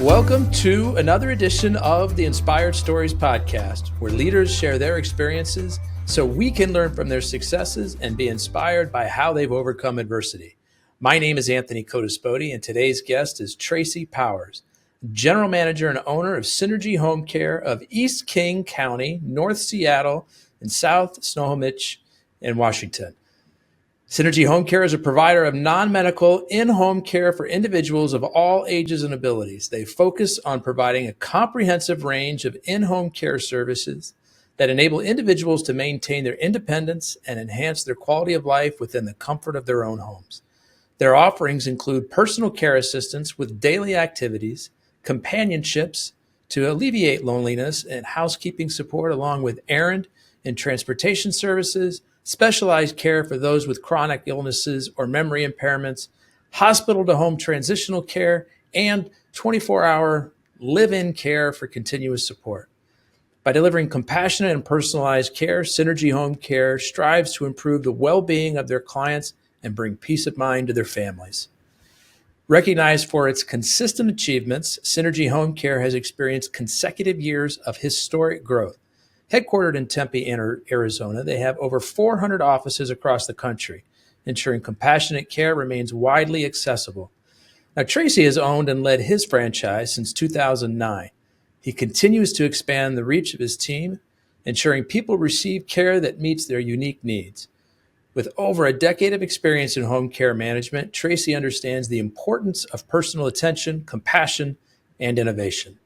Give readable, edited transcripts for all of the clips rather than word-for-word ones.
Welcome to another edition of the Inspired Stories podcast, where leaders share their experiences so we can learn from their successes and be inspired by how they've overcome adversity. My name is Anthony Codispoti, and today's guest is Tracy Powers, General Manager and owner of Synergy Home Care of East King County, North Seattle, and South Snohomish in Washington. Synergy Home Care is a provider of non-medical in-home care for individuals of all ages and abilities. They focus on providing a comprehensive range of in-home care services that enable individuals to maintain their independence and enhance their quality of life within the comfort of their own homes. Their offerings include personal care assistance with daily activities, companionships to alleviate loneliness, and housekeeping support, along with errand and transportation services, specialized care for those with chronic illnesses or memory impairments, hospital-to-home transitional care, and 24-hour live-in care for continuous support. By delivering compassionate and personalized care, Synergy Home Care strives to improve the well-being of their clients and bring peace of mind to their families. Recognized for its consistent achievements, Synergy Home Care has experienced consecutive years of historic growth. Headquartered in Tempe, Arizona, they have over 400 offices across the country, ensuring compassionate care remains widely accessible. Now, Tracy has owned and led his franchise since 2009. He continues to expand the reach of his team, ensuring people receive care that meets their unique needs. With over a decade of experience in home care management, Tracy understands the importance of personal attention, compassion, and innovation.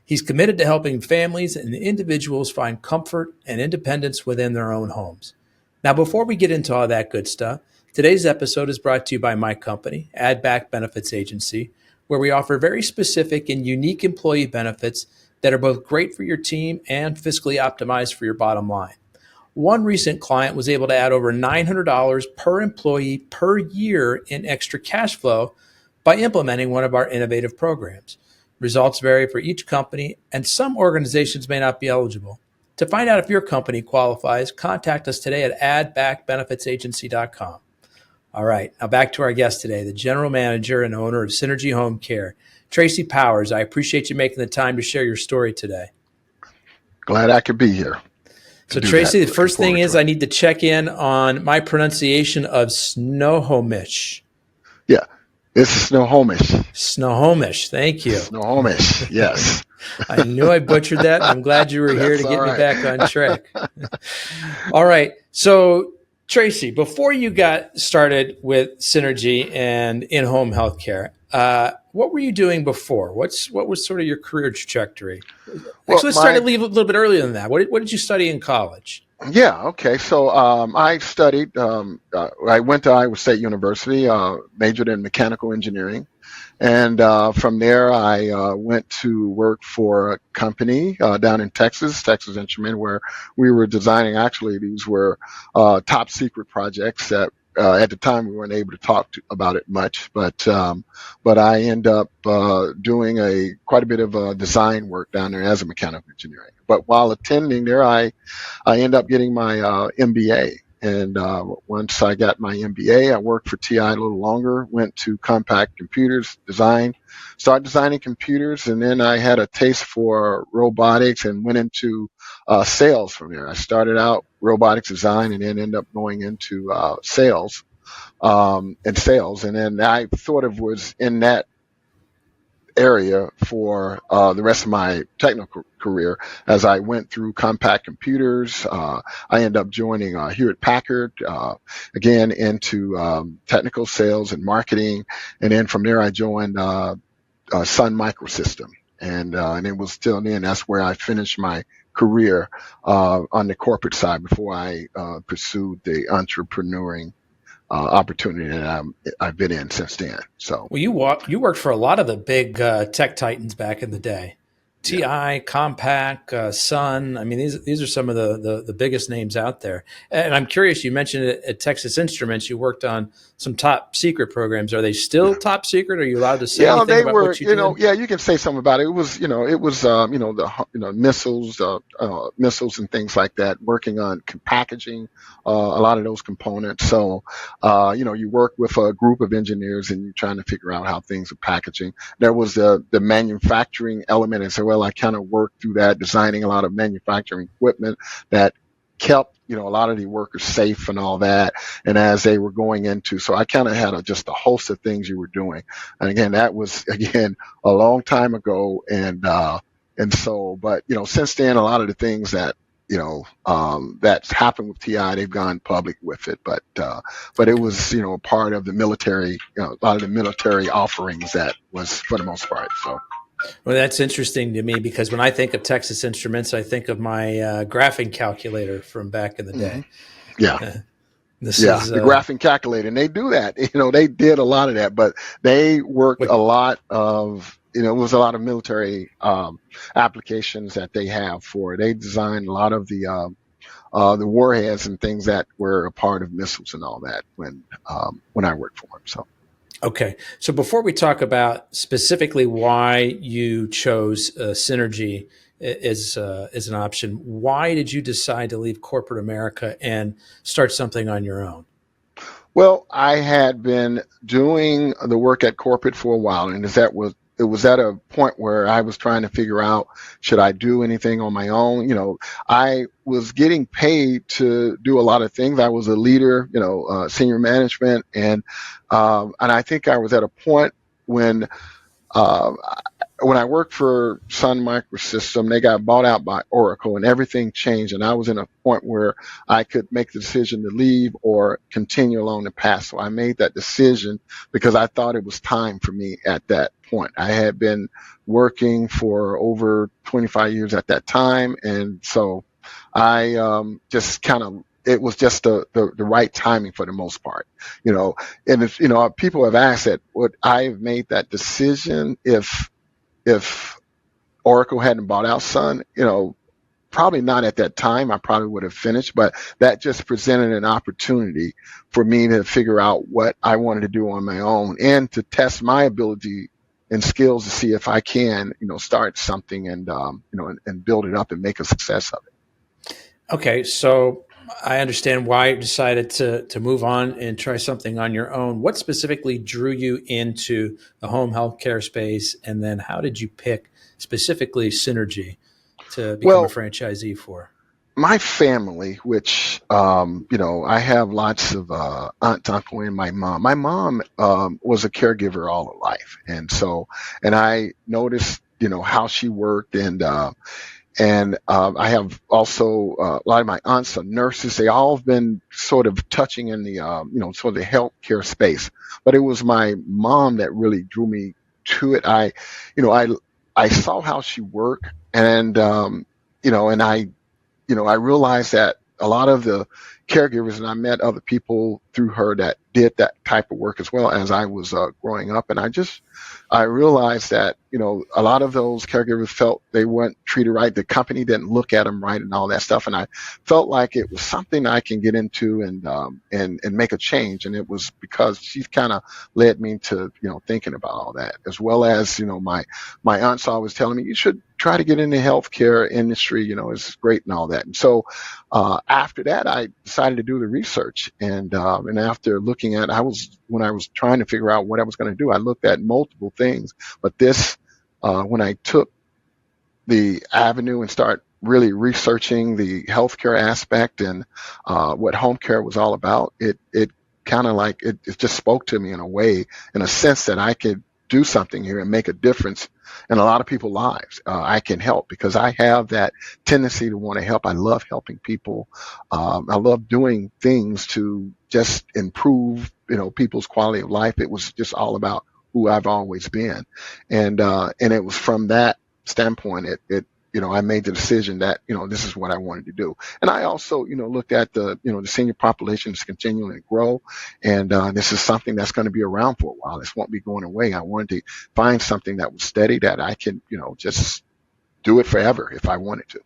He's committed to helping families and individuals find comfort and independence within their own homes. Now, before we get into all that good stuff, today's episode is brought to you by my company, Add Back Benefits Agency, where we offer very specific and unique employee benefits that are both great for your team and fiscally optimized for your bottom line. One recent client was able to add over $900 per employee per year in extra cash flow by implementing one of our innovative programs. Results vary for each company, and some organizations may not be eligible. To find out if your company qualifies, contact us today at addbackbenefitsagency.com. All right, now back to our guest today, the General Manager and owner of Synergy Home Care, Tracy Powers. I appreciate you making the time to share your story today. Glad I could be here. So Tracy, the first thing is I need to check in on my pronunciation of Snohomish. Yeah. It's Snohomish. Snohomish, thank you. Snohomish, yes. I knew I butchered that. I'm glad you were here to get me back on track. All right. So, Tracy, before you got started with Synergy and in-home healthcare, what were you doing before? What was sort of your career trajectory? Actually, let's start a little bit earlier than that. What did you study in college? Yeah, okay. So I studied, I went to Iowa State University, majored in mechanical engineering. And from there, I went to work for a company down in Texas Instrument, where we were designing, actually, these were top secret projects that at the time we weren't able to talk about it much, but I ended up doing quite a bit of design work down there as a mechanical engineering. But while attending there, I ended up getting my MBA. And once I got my MBA, I worked for TI a little longer, went to Compact Computers, started designing computers, and then I had a taste for robotics and went into sales from there. I started out robotics design and then ended up going into sales. And then I sort of was in that area for the rest of my technical career as I went through Compact Computers. I ended up joining Hewlett Packard, again into technical sales and marketing. And then from there I joined Sun Microsystem. And it was till then, that's where I finished my career on the corporate side before I pursued the entrepreneuring opportunity that I've been in since then. So, well, you worked for a lot of the big tech titans back in the day. Yeah. TI, Compaq, Sun. I mean, these are some of the biggest names out there. And I'm curious. You mentioned at Texas Instruments, you worked on some top secret programs. Are they still top secret? Are you allowed to say Yeah, anything they about were, what you did? yeah, you can say something about it. It was, missiles, missiles and things like that, working on packaging, a lot of those components. So, you work with a group of engineers and you're trying to figure out how things are packaging. There was the manufacturing element as well. I kind of worked through that, designing a lot of manufacturing equipment that kept, a lot of the workers safe and all that. And as they were going into, so I kind of had just a host of things you were doing. And again, that was again a long time ago, and so, but since then, a lot of the things that that's happened with TI, they've gone public with it. But it Okay. was a part of the military, a lot of the military offerings that was for the most part. So Well, that's interesting to me because when I think of Texas Instruments, I think of my graphing calculator from back in the hmm day. yeah. This Yeah, is the graphing calculator, and they do that. They did a lot of that, but they worked what a lot of, it was a lot of military applications that they have for it. They designed a lot of the warheads and things that were a part of missiles and all that when I worked for them. So, Okay. So before we talk about specifically why you chose synergy as an option, why did you decide to leave corporate America and start something on your own? well, I had been doing the work at corporate for a while, and it was at a point where I was trying to figure out, should I do anything on my own? I was getting paid to do a lot of things. I was a leader, senior management, and I think I was at a point when uh, when I worked for Sun Microsystem, they got bought out by Oracle and everything changed. And I was in a point where I could make the decision to leave or continue along the path. So I made that decision because I thought it was time for me at that point. I had been working for over 25 years at that time. And so I just kind of, it was just the right timing for the most part, you know, and if, people have asked that, would I have made that decision if Oracle hadn't bought out Sun, probably not at that time. I probably would have finished, but that just presented an opportunity for me to figure out what I wanted to do on my own and to test my ability and skills to see if I can, start something and build it up and make a success of it. Okay. So I understand why you decided to move on and try something on your own. What specifically drew you into the home healthcare space? And then how did you pick specifically Synergy to become a Well, franchisee for? my family, which I have lots of aunt, uncle, and my mom. My mom was a caregiver all her life, and I noticed how she worked, and I have also a lot of my aunts are nurses. They all have been sort of touching in the sort of the healthcare space, but it was my mom that really drew me to it. You know, I I saw how she worked, and I realized that a lot of the caregivers, and I met other people through her that did that type of work as well as I was growing up. And I realized that, a lot of those caregivers felt they weren't treated right. The company didn't look at them right and all that stuff. And I felt like it was something I can get into and make a change. And it was because she kind of led me to, thinking about all that, as well as, my aunt's always telling me, you should try to get in the healthcare industry, it's great and all that. And so after that, I decided to do the research, and after looking at, when I was trying to figure out what I was going to do, I looked at multiple things, but when I took the avenue and start really researching the healthcare aspect and what home care was all about, it kind of like it just spoke to me in a way, in a sense that I could do something here and make a difference in a lot of people's lives. I can help because I have that tendency to want to help. I love helping people. I love doing things to just improve, people's quality of life. It was just all about who I've always been, and it was from that standpoint I made the decision that this is what I wanted to do. And I also looked at the senior population is continuing to grow, and this is something that's going to be around for a while. This won't be going away. I wanted to find something that was steady, that I can just do it forever if I wanted to.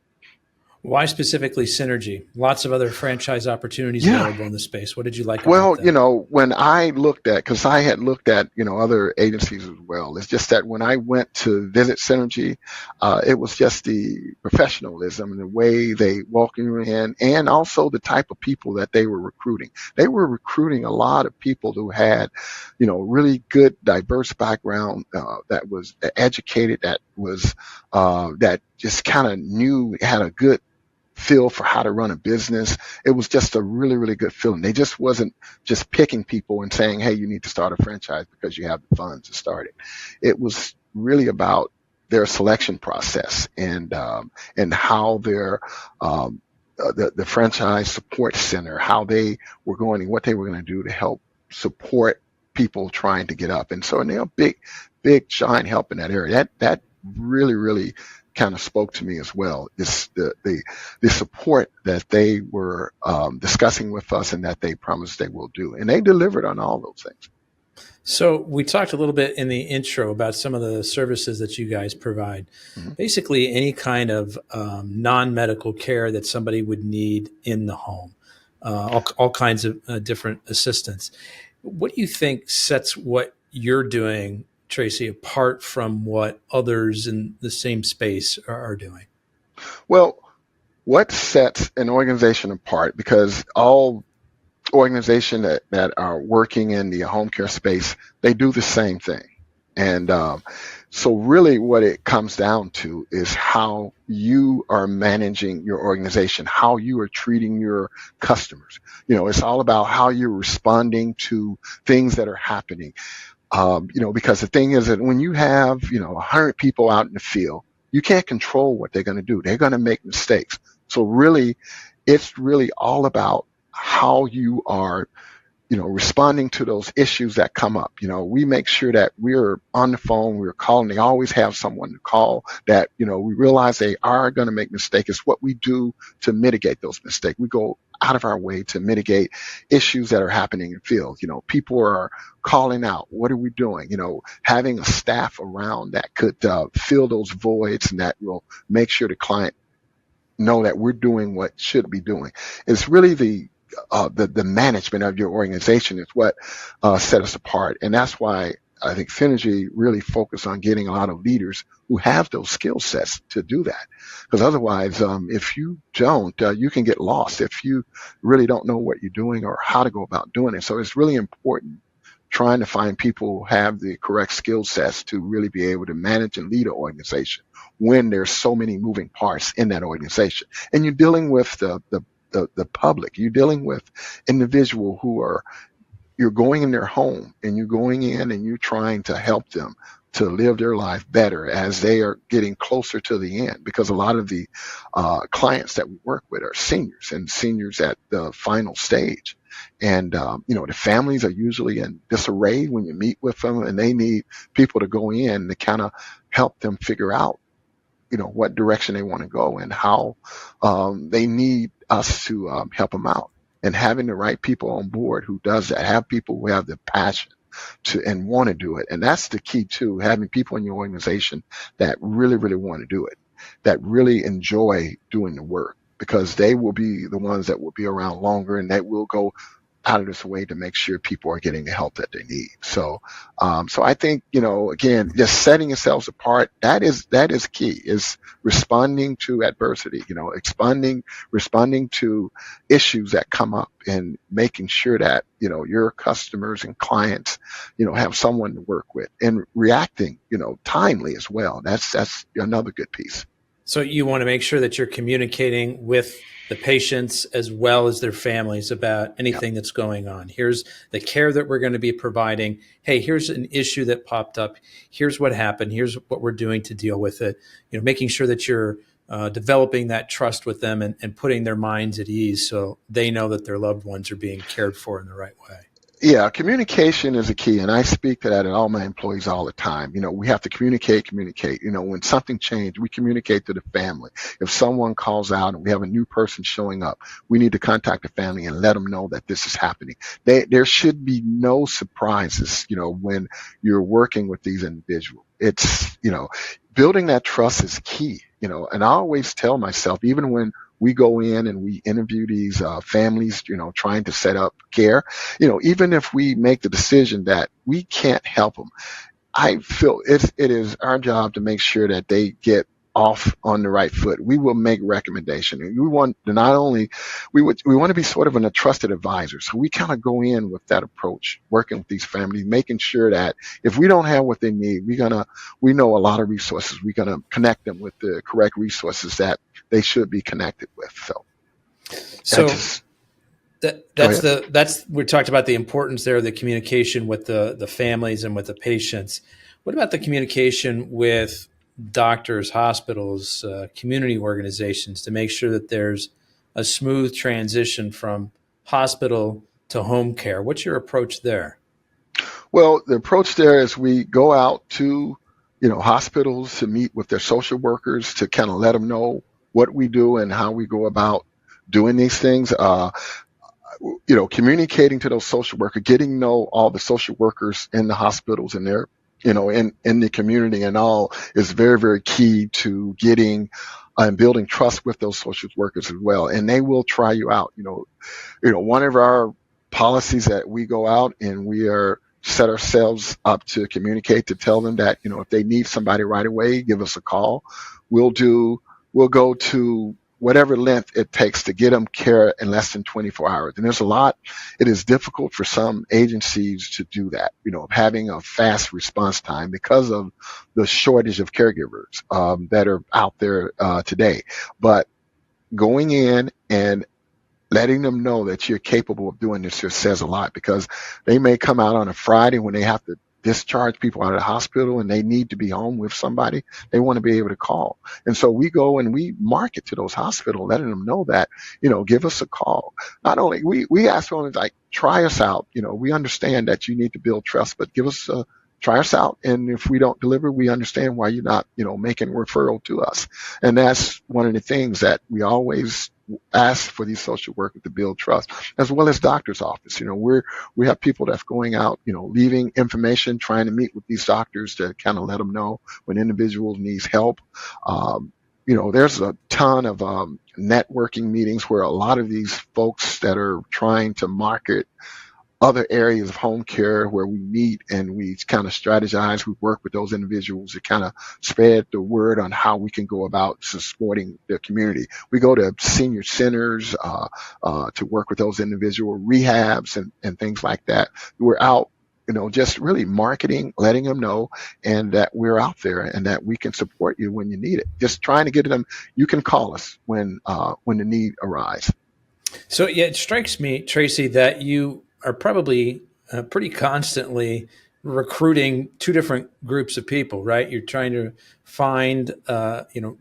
Why specifically Synergy? Lots of other franchise opportunities Yeah. available in the space. What did you like about Well, them? when I looked at, because I had looked at, other agencies as well. It's just that when I went to visit Synergy, it was just the professionalism and the way they welcome you in, and also the type of people that they were recruiting. They were recruiting a lot of people who had, really good, diverse background, that was educated, that just kind of had a good feel for how to run a business. It was just a really, really good feeling. They just wasn't just picking people and saying, hey, you need to start a franchise because you have the funds to start it. It was really about their selection process and how the franchise support center, how they were going and what they were going to do to help support people trying to get up. And they're a big giant help in that area. That really, really kind of spoke to me as well. The support that they were discussing with us and that they promised they will do, and they delivered on all those things. So we talked a little bit in the intro about some of the services that you guys provide. Mm-hmm. Basically, any kind of non-medical care that somebody would need in the home, all kinds of different assistance. What do you think sets what you're doing, Tracy, apart from what others in the same space are doing? Well, what sets an organization apart? Because all organizations that are working in the home care space, they do the same thing. And so really what it comes down to is how you are managing your organization, how you are treating your customers. It's all about how you're responding to things that are happening. Because the thing is that when you have, 100 people out in the field, you can't control what they're going to do. They're going to make mistakes. So really, it's really all about how you are, responding to those issues that come up. We make sure that we're on the phone, we're calling. They always have someone to call that, we realize they are going to make mistakes. It's what we do to mitigate those mistakes. We go out of our way to mitigate issues that are happening in the field. People are calling out. What are we doing? Having a staff around that could fill those voids and that will make sure the client know that we're doing what should be doing. It's really the management of your organization is what set us apart, and that's why I think Synergy really focus on getting a lot of leaders who have those skill sets to do that. Because otherwise, if you don't, you can get lost if you really don't know what you're doing or how to go about doing it. So it's really important trying to find people who have the correct skill sets to really be able to manage and lead an organization when there's so many moving parts in that organization. And you're dealing with the public. You're dealing with individuals you're going in their home and you're going in and you're trying to help them to live their life better as they are getting closer to the end, because a lot of the clients that we work with are seniors and seniors at the final stage. And, the families are usually in disarray when you meet with them, and they need people to go in to kind of help them figure out, what direction they want to go and how they need us to help them out. And having the right people on board who does that, have people who have the passion to and want to do it. And that's the key too, having people in your organization that really, really want to do it, that really enjoy doing the work, because they will be the ones that will be around longer and that will go out of this way to make sure people are getting the help that they need. So I think, again, just setting yourselves apart, that is key, is responding to adversity, responding to issues that come up and making sure that, your customers and clients, have someone to work with, and reacting, timely as well. That's another good piece. So you want to make sure that you're communicating with the patients as well as their families about anything that's going on. Here's the care that we're going to be providing. Hey, here's an issue that popped up. Here's what happened. Here's what we're doing to deal with it. Making sure that you're developing that trust with them and putting their minds at ease so they know that their loved ones are being cared for in the right way. Yeah, communication is a key, and I speak to that at all my employees all the time. We have to communicate. When something changed, we communicate to the family. If someone calls out and we have a new person showing up, we need to contact the family and let them know that this is happening. There should be no surprises, when you're working with these individuals. It's, building that trust is key. And I always tell myself, even when we go in and we interview these families, trying to set up care, even if we make the decision that we can't help them, I feel it is our job to make sure that they get off on the right foot. We will make recommendations. And we want to not only we want to be sort of a trusted advisor. So we kind of go in with that approach, working with these families, making sure that if we don't have what they need, we know a lot of resources. We're gonna connect them with the correct resources that they should be connected with. So So just go that's ahead. we talked about the importance there of the communication with the families and with the patients. What about the communication with doctors, hospitals, community organizations to make sure that there's a smooth transition from hospital to home care? What's your approach there? Well, the approach there is we go out to, hospitals to meet with their social workers to kind of let them know what we do and how we go about doing these things. Communicating to those social workers, getting to know all the social workers in the hospitals and their, in the community and all is very, very key to getting and building trust with those social workers as well. And they will try you out. One of our policies that we go out and we are set ourselves up to communicate to tell them that, if they need somebody right away, give us a call. We'll go to whatever length it takes to get them care in less than 24 hours. And it is difficult for some agencies to do that, having a fast response time because of the shortage of caregivers that are out there today. But going in and letting them know that you're capable of doing this just says a lot, because they may come out on a Friday when they have to discharge people out of the hospital and they need to be home with somebody. They want to be able to call. And so we go and we market to those hospitals, letting them know that, give us a call. Not only we ask them, like, try us out. We understand that you need to build trust, but try us out. And if we don't deliver, we understand why you're not, making a referral to us. And that's one of the things that we always ask for these social workers to build trust, as well as doctor's office. We have people that's going out, leaving information, trying to meet with these doctors to kind of let them know when individuals needs help. There's a ton of networking meetings where a lot of these folks that are trying to market other areas of home care where we meet and we kind of strategize. We work with those individuals to kind of spread the word on how we can go about supporting the community. We go to senior centers to work with those individual rehabs and things like that. We're out, just really marketing, letting them know, and that we're out there and that we can support you when you need it. Just trying to get them. You can call us when the need arises. So yeah, it strikes me, Tracy, that you are probably pretty constantly recruiting two different groups of people, right? You're trying to find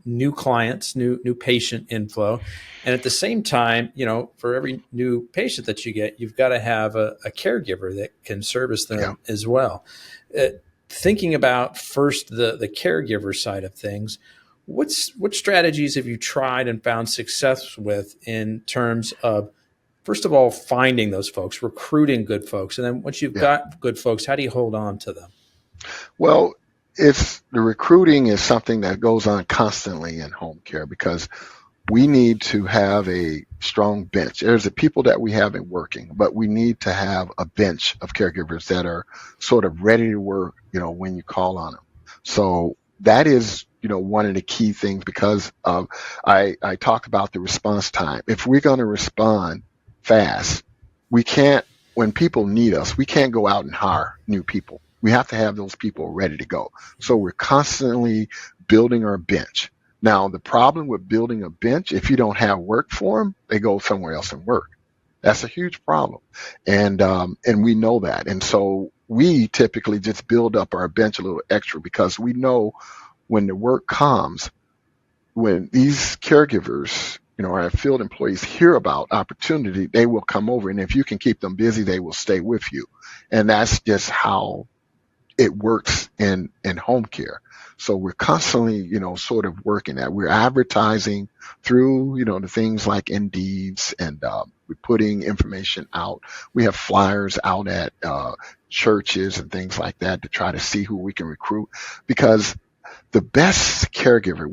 new clients, new patient inflow, and at the same time, for every new patient that you get, you've got to have a caregiver that can service Yeah. them as well. Uh, Thinking about first the caregiver side of things, what strategies have you tried and found success with in terms of, first of all, finding those folks, recruiting good folks, and then once you've Yeah. got good folks, how do you hold on to them? Well, it's the recruiting is something that goes on constantly in home care because we need to have a strong bench. There's the people that we have in working, but we need to have a bench of caregivers that are sort of ready to work, when you call on them. So that is, one of the key things because I talk about the response time. If we're going to respond fast, we can't, when people need us, we can't go out and hire new people. We have to have those people ready to go. So we're constantly building our bench. Now, the problem with building a bench, if you don't have work for them, they go somewhere else and work. That's a huge problem. And we know that. And so we typically just build up our bench a little extra because we know when the work comes, when these caregivers, our field employees hear about opportunity, they will come over. And if you can keep them busy, they will stay with you. And that's just how it works in home care. So we're constantly, sort of working that. We're advertising through, the things like Indeeds, and we're putting information out. We have flyers out at churches and things like that to try to see who we can recruit, because the best caregiver,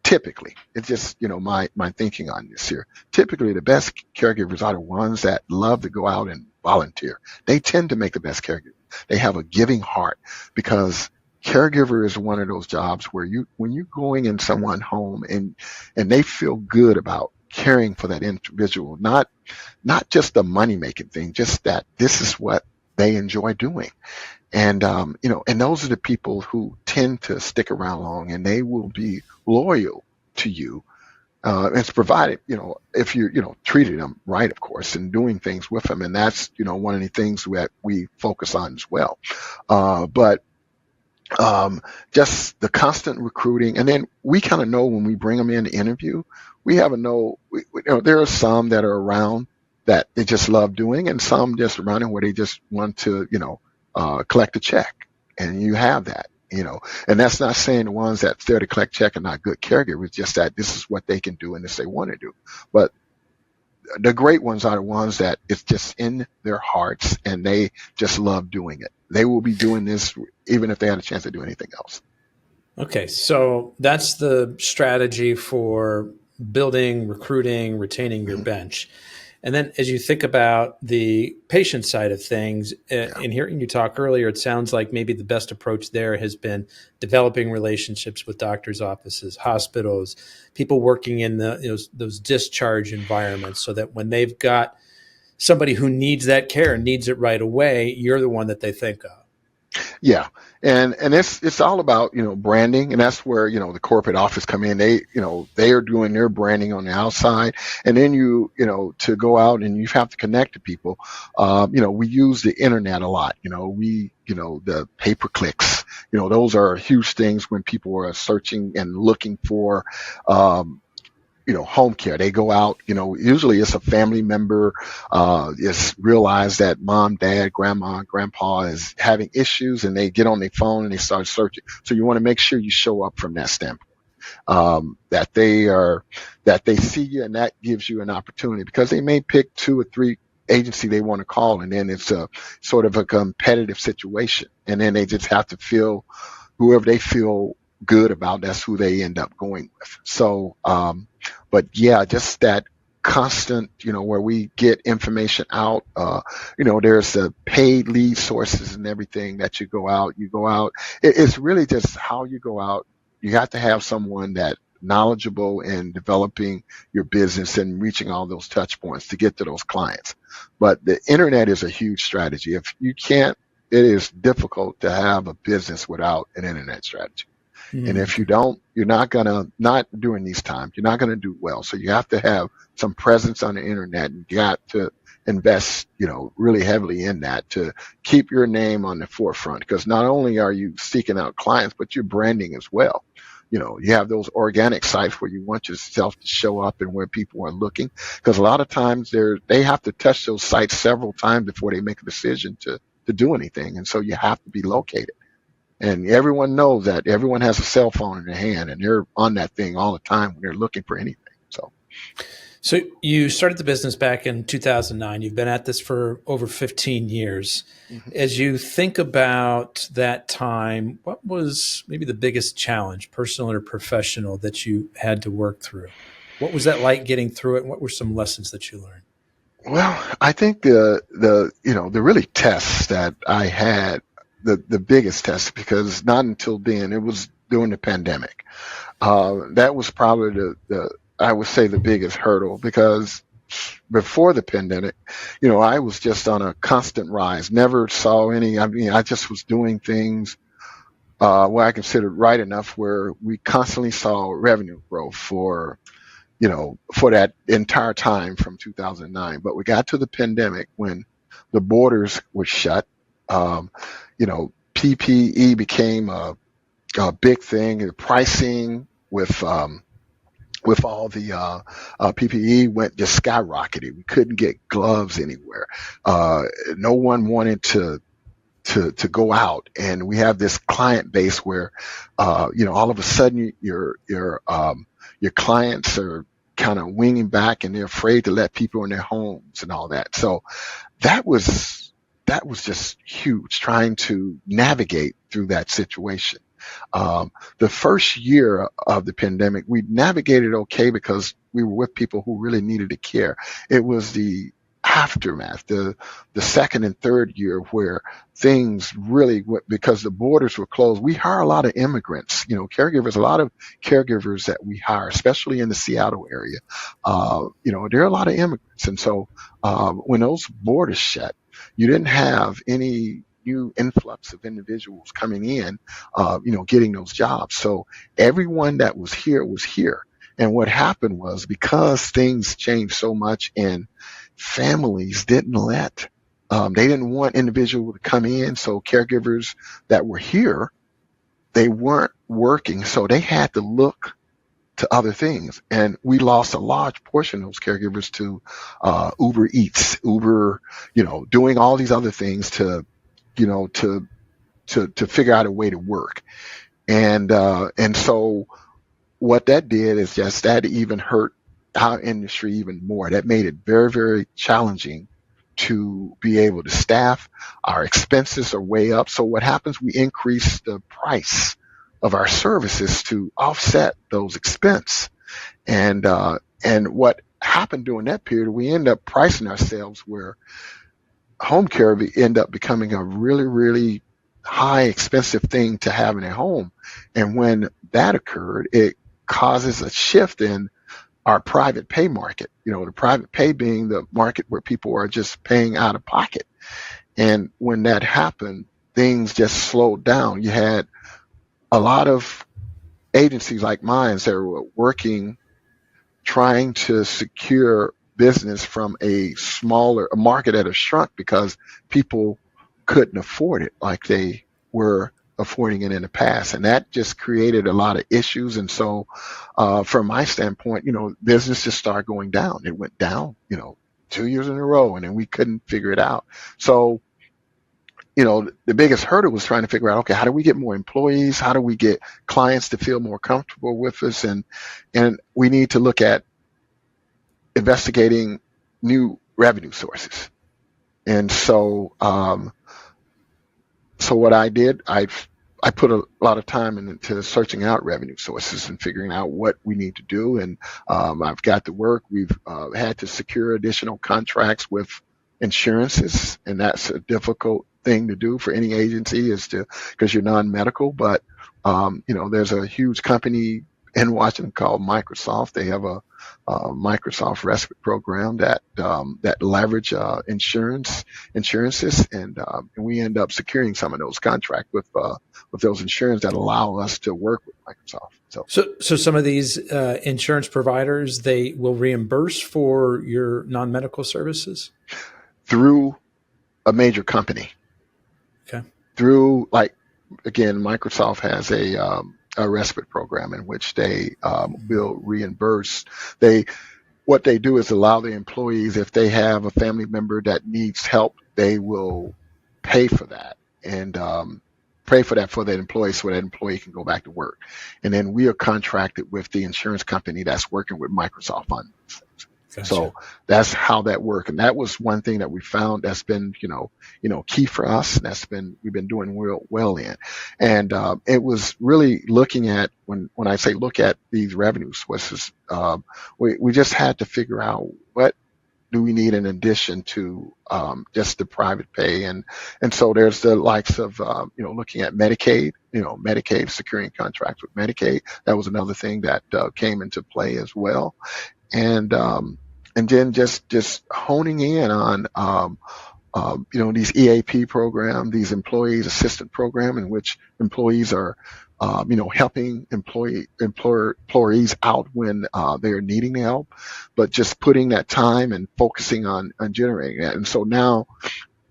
typically, it's just, my thinking on this here. Typically, the best caregivers are the ones that love to go out and volunteer. They tend to make the best caregivers. They have a giving heart because caregiver is one of those jobs where when you're going in someone's home and they feel good about caring for that individual, not just the money making thing, just that this is what they enjoy doing. And, and those are the people who tend to stick around long and they will be loyal to you. It's provided, if you, treated them right, of course, and doing things with them. And that's, one of the things that we focus on as well. But just the constant recruiting. And then we kind of know when we bring them in to interview, we have there are some that are around that they just love doing and some just running where they just want to, collect a check. And you have that, and that's not saying the ones that's there to collect check are not good caregivers, just that this is what they can do and this they want to do. But the great ones are the ones that it's just in their hearts and they just love doing it. They will be doing this even if they had a chance to do anything else. Okay, so that's the strategy for building, recruiting, retaining your bench. And then as you think about the patient side of things, in hearing you talk earlier, it sounds like maybe the best approach there has been developing relationships with doctors' offices, hospitals, people working in those discharge environments so that when they've got somebody who needs that care and needs it right away, you're the one that they think of. Yeah. And it's all about, branding, and that's where, the corporate office come in. They are doing their branding on the outside. And then to go out and you have to connect to people. We use the internet a lot. The pay-per-clicks, those are huge things when people are searching and looking for, home care. They go out, usually it's a family member, is realized that mom, dad, grandma, grandpa is having issues and they get on their phone and they start searching. So you want to make sure you show up from that standpoint, that they see you, and that gives you an opportunity because they may pick 2 or 3 agency they want to call, and then it's a sort of a competitive situation. And then they just have to feel whoever they feel good about, that's who they end up going with. So, but yeah, just that constant, where we get information out, there's the paid lead sources and everything that you go out. It's really just how you go out. You have to have someone that knowledgeable in developing your business and reaching all those touch points to get to those clients. But the internet is a huge strategy. If you can't, it is difficult to have a business without an internet strategy. And if you don't, not during these times, you're not going to do well. So you have to have some presence on the internet, and you got to invest, really heavily in that to keep your name on the forefront, because not only are you seeking out clients, but you're branding as well. You have those organic sites where you want yourself to show up and where people are looking, because a lot of times they have to touch those sites several times before they make a decision to do anything. And so you have to be located. And everyone knows that everyone has a cell phone in their hand and they're on that thing all the time when they're looking for anything. So you started the business back in 2009. You've been at this for over 15 years. Mm-hmm. As you think about that time, what was maybe the biggest challenge, personal or professional, that you had to work through? What was that like getting through it? And what were some lessons that you learned? Well, I think the really tests that I had, the biggest test, because not until then, it was during the pandemic. That was probably I would say the biggest hurdle, because before the pandemic, I was just on a constant rise. Never saw I just was doing things where I considered right enough where we constantly saw revenue growth for that entire time from 2009. But we got to the pandemic when the borders were shut. PPE became a big thing. The pricing with all the PPE just skyrocketed. We couldn't get gloves anywhere. No one wanted to go out, and we have this client base where all of a sudden your clients are kind of winging back, and they're afraid to let people in their homes and all that. So that was just huge, trying to navigate through that situation. The first year of the pandemic, we navigated okay because we were with people who really needed the care. It was the aftermath, the second and third year where things really went because the borders were closed. We hire a lot of immigrants, caregivers, a lot of caregivers that we hire, especially in the Seattle area. There are a lot of immigrants. And so when those borders shut, you didn't have any new influx of individuals coming in, getting those jobs. So everyone that was here was here. And what happened was because things changed so much and families they didn't want individuals to come in. So caregivers that were here, they weren't working. So they had to look to other things. And we lost a large portion of those caregivers to Uber Eats, Uber, doing all these other things to figure out a way to work. And so what that did is just that even hurt our industry even more. That made it very, very challenging to be able to staff. Our expenses are way up. So what happens? We increase the price of our services to offset those expenses. And what happened during that period, we end up pricing ourselves where home care end up becoming a really, really high expensive thing to have in a home. And when that occurred, it causes a shift in our private pay market, the private pay being the market where people are just paying out of pocket. And when that happened, things just slowed down. You had a lot of agencies like mine that were working, trying to secure business from a market that has shrunk because people couldn't afford it like they were affording it in the past. And that just created a lot of issues. And so from my standpoint, business just started going down. It went down, 2 years in a row, and then we couldn't figure it out. So, the biggest hurdle was trying to figure out, okay, how do we get more employees? How do we get clients to feel more comfortable with us? And we need to look at investigating new revenue sources. And so, what I did, I put a lot of time into searching out revenue sources and figuring out what we need to do. And I've got to work. We've had to secure additional contracts with insurances, and that's a difficult thing to do for any agency because you're non-medical. But there's a huge company in Washington called Microsoft. They have a Microsoft respite program that leverage insurances, and we end up securing some of those contracts with those insurance that allow us to work with Microsoft. So some of these insurance providers, they will reimburse for your non-medical services through a major company. Okay. Through again, Microsoft has a respite program in which they will reimburse. What they do is allow the employees, if they have a family member that needs help, they will pay for that and pay for that for that employee so that employee can go back to work. And then we are contracted with the insurance company that's working with Microsoft on these things. Gotcha. So that's how that works. And that was one thing that we found that's been, key for us. We've been doing real well in. And it was really looking at, when I say look at these revenue sources, we just had to figure out what do we need in addition to just the private pay. And so there's the likes of, looking at Medicaid, Medicaid, securing contracts with Medicaid. That was another thing that came into play as well. And then just honing in on, these EAP program, these employees assistant program in which employees are, helping employees out when they're needing help, but just putting that time and focusing on generating that. And so now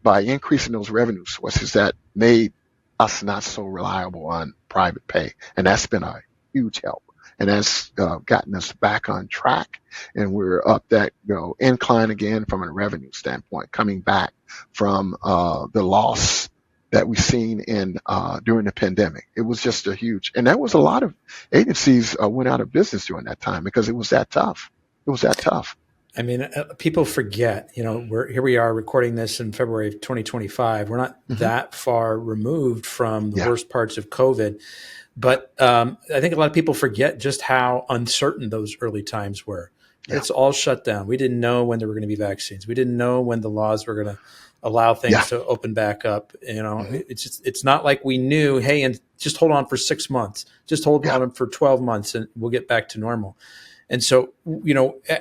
by increasing those revenue sources, that made us not so reliable on private pay. And that's been a huge help. And that's gotten us back on track, and we're up that incline again from a revenue standpoint, coming back from the loss that we've seen in during the pandemic. It was just a huge, and that was a lot of agencies went out of business during that time because it was that tough. It was that tough. I mean, people forget, we are recording this in February of 2025. We're not Hmm. that far removed from the Yeah, worst parts of COVID. yeah, But I think a lot of people forget just how uncertain those early times were. yeah, It's all shut down. We didn't know when there were going to be vaccines. We didn't know when the laws were going to allow yeah. things to open back up. Hmm. It's not like we knew, hey, and just hold on for 6 months, just hold Yeah. on for 12 months, and we'll get back to normal. And so,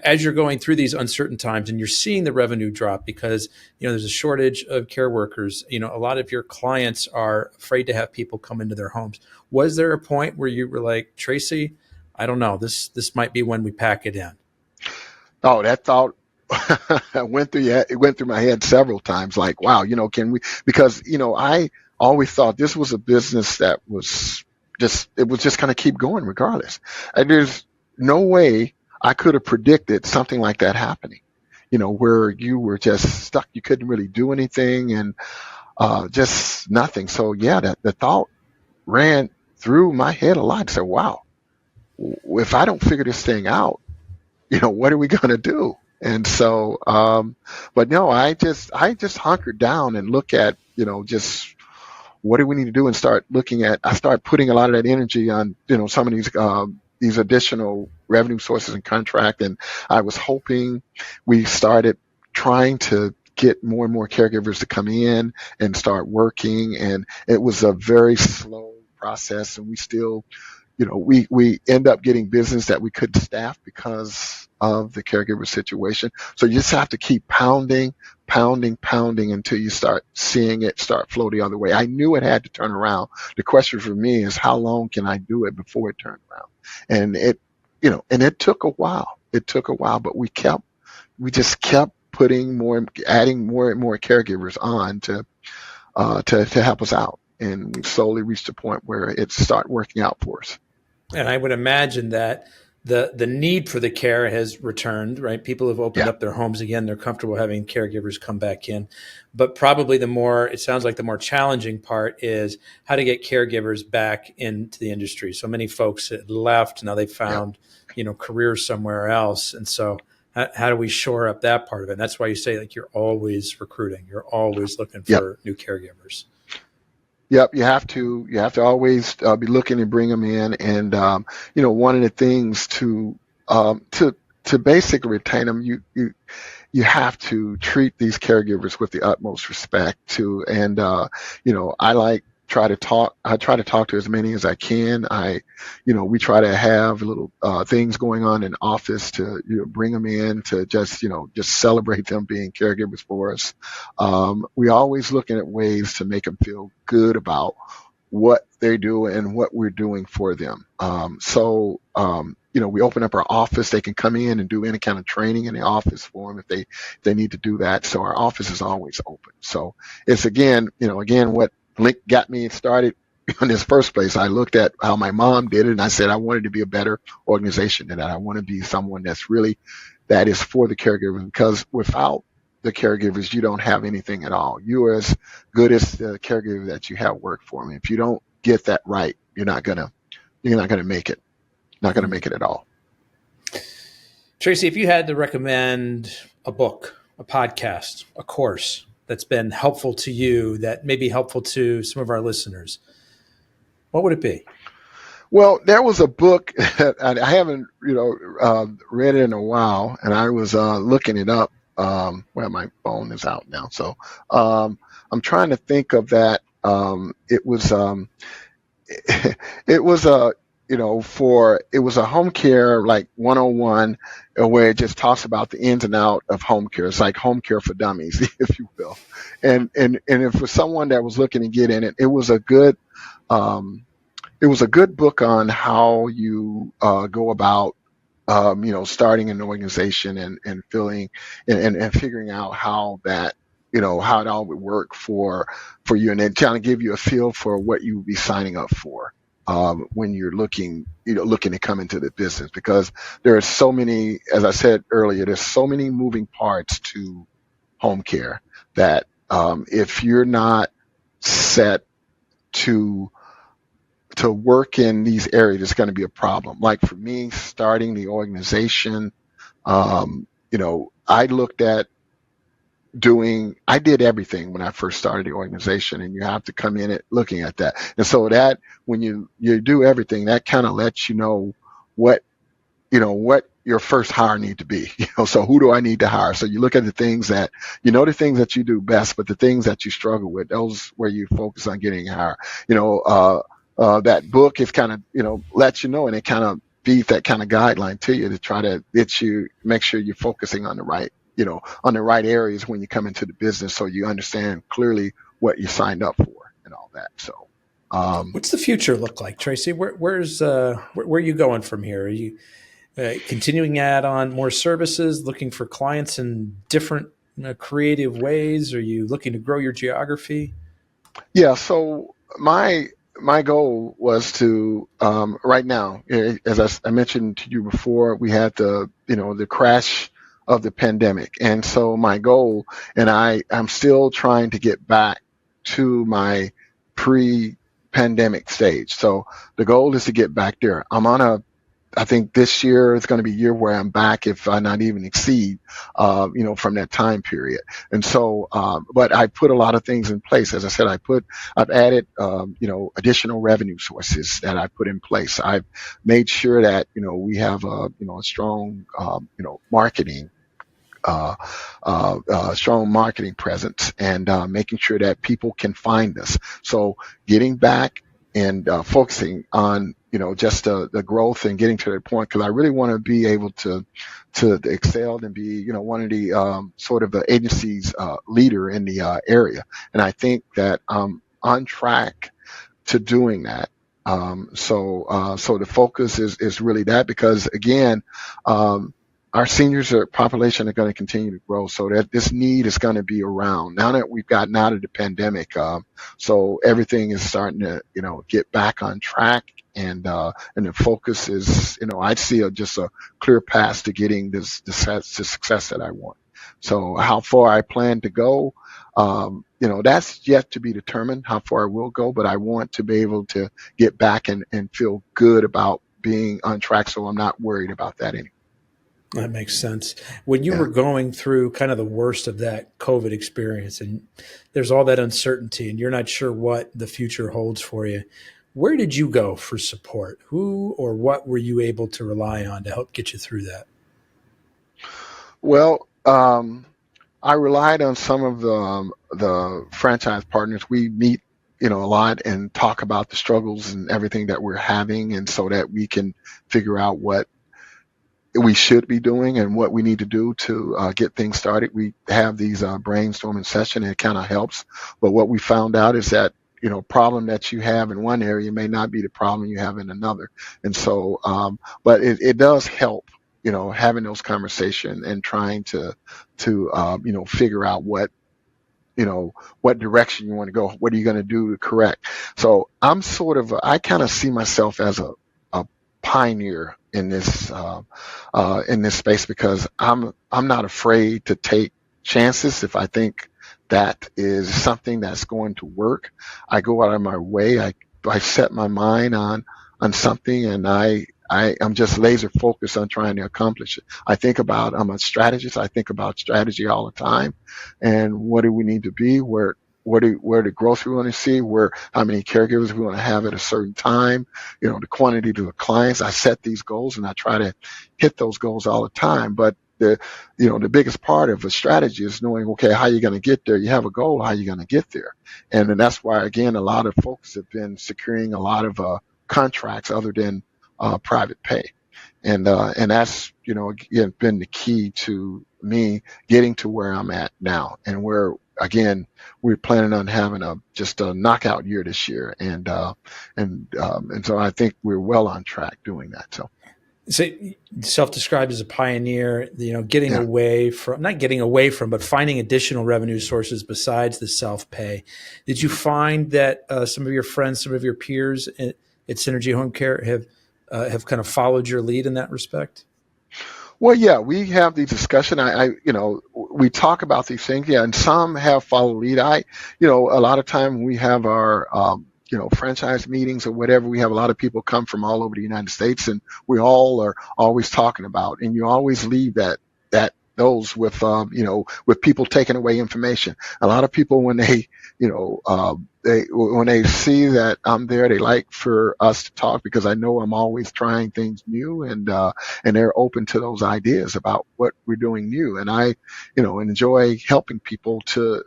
as you're going through these uncertain times and you're seeing the revenue drop because, there's a shortage of care workers, a lot of your clients are afraid to have people come into their homes. Was there a point where you were like, Tracy, I don't know, this might be when we pack it in? Oh, that thought it went through my head several times. Like, wow, can we? Because I always thought this was a business that was it was just going to keep going regardless. And there's no way I could have predicted something like that happening. Where you were just stuck, you couldn't really do anything, and just nothing. So yeah, that the thought ran through my head a lot. So wow, if I don't figure this thing out, what are we going to do? And so, but no, I just hunkered down and look at, just what do we need to do and I start putting a lot of that energy on, some of these additional revenue sources and contract. And I was hoping we started trying to get more and more caregivers to come in and start working. And it was a very slow process, and we still, we end up getting business that we couldn't staff because of the caregiver situation. So you just have to keep pounding, pounding, pounding until you start seeing it start flow the other way. I knew it had to turn around. The question for me is, how long can I do it before it turned around? And it took a while. It took a while, but we just kept adding more and more caregivers on to help us out. And we slowly reached a point where it started working out for us. And I would imagine that the need for the care has returned, right? People have opened Yeah. up their homes again. They're comfortable having caregivers come back in. But probably it sounds like the more challenging part is how to get caregivers back into the industry. So many folks had left. Now they Yep. found, careers somewhere else. And so how do we shore up that part of it? And that's why you say, like, you're always recruiting. You're always looking Yep. for new caregivers. Yep. You have to always be looking to bring them in. And, one of the things to basically retain them, you have to treat these caregivers with the utmost respect too. And, I try to talk to as many as I can. We try to have little, things going on in office to, bring them in to just celebrate them being caregivers for us. We always looking at ways to make them feel good about what they do and what we're doing for them. We open up our office. They can come in and do any kind of training in the office for them if they need to do that. So our office is always open. So it's again, what got me started in this first place. I looked at how my mom did it, and I said I wanted to be a better organization than that. I want to be someone that is for the caregivers, because without the caregivers, you don't have anything at all. You are as good as the caregiver that you have work for. And if you don't get that right, you're not gonna make it. Not gonna make it at all. Tracy, if you had to recommend a book, a podcast, a course that's been helpful to you, that may be helpful to some of our listeners, what would it be? Well, there was a book that I haven't, read it in a while, and I was looking it up. Well, my phone is out now, so I'm trying to think of that. It was it was a it was a home care like 101, where it just talks about the ins and out of home care. It's like home care for dummies, if you will. And if for someone that was looking to get in it, um, it was a good book on how you go about starting an organization and feeling and figuring out how that how it all would work for you, and then kind of give you a feel for what you would be signing up for when you're looking to come into the business, because there are so many, as I said earlier, there's so many moving parts to home care that if you're not set to work in these areas, it's going to be a problem. Like for me, starting the organization, I looked at I did everything when I first started the organization, and you have to come in it looking at that. And so that when you do everything, that kind of lets you know what what your first hire need to be. So who do I need to hire? So you look at the things that the things that you do best, but the things that you struggle with, those where you focus on getting hired. That book is kind of lets you know, and it kind of feeds that kind of guideline to you to try to get you make sure you're focusing on the right on the right areas when you come into the business, so you understand clearly what you signed up for and all that. So What's the future look like, Tracy? Where are you going from here? Are you continuing to add on more services, looking for clients in different creative ways? Are you looking to grow your geography? Yeah, so my goal was to right now, as I mentioned to you before, we had the crash of the pandemic, and so my goal, and I'm still trying to get back to my pre-pandemic stage. So the goal is to get back there. I think this year is going to be a year where I'm back, if I not even exceed, from that time period. And so, but I put a lot of things in place. As I said, I've added, additional revenue sources that I put in place. I've made sure that, we have a strong, marketing strong marketing presence, and making sure that people can find us. So getting back and focusing on just the growth and getting to that point, because I really want to be able to excel and be one of the sort of the agency's leader in the area. And I think that I'm on track to doing that. So the focus is really that, because again, our seniors population are going to continue to grow, so that this need is going to be around now that we've gotten out of the pandemic. So everything is starting to get back on track, and the focus is I see just a clear path to getting the success that I want. So how far I plan to go, that's yet to be determined how far I will go, but I want to be able to get back and feel good about being on track, so I'm not worried about that anymore. That makes sense. When you Yeah. were going through kind of the worst of that COVID experience, and there's all that uncertainty, and you're not sure what the future holds for you, where did you go for support? Who or what were you able to rely on to help get you through that? Well, I relied on some of the franchise partners. We meet, a lot and talk about the struggles and everything that we're having, and so that we can figure out what we should be doing and what we need to do to get things started. We have these brainstorming sessions, and it kind of helps. But what we found out is that problem that you have in one area may not be the problem you have in another, and so but it does help. Having those conversations and trying to figure out what direction you want to go. What are you going to do to correct? So I kind of see myself as a pioneer in this space, because I'm not afraid to take chances if I think that is something that's going to work. I go out of my way. I set my mind on something, and I'm just laser focused on trying to accomplish it. I'm a strategist. I think about strategy all the time, and what do we need to be, where the growth we want to see, how many caregivers we want to have at a certain time, the quantity to the clients. I set these goals, and I try to hit those goals all the time. But the biggest part of a strategy is knowing, okay, how you going to get there. You have a goal, how you going to get there. And then that's why, again, a lot of folks have been securing a lot of contracts other than private pay. And that's, again, been the key to me getting to where I'm at now, and where, again, we're planning on having just a knockout year this year. And so I think we're well on track doing that. So self-described as a pioneer, getting Yeah. away from, not getting away from, but finding additional revenue sources besides the self-pay. Did you find that some of your friends, some of your peers at Synergy Home Care have kind of followed your lead in that respect? Well, yeah, we have these discussion. We talk about these things. Yeah, and some have followed lead. A lot of time we have our, franchise meetings or whatever. We have a lot of people come from all over the United States, and we all are always talking about. And you always leave that those with with people taking away information. A lot of people, when they when they see that I'm there, they like for us to talk because I know I'm always trying things new, and they're open to those ideas about what we're doing new. And I enjoy helping people to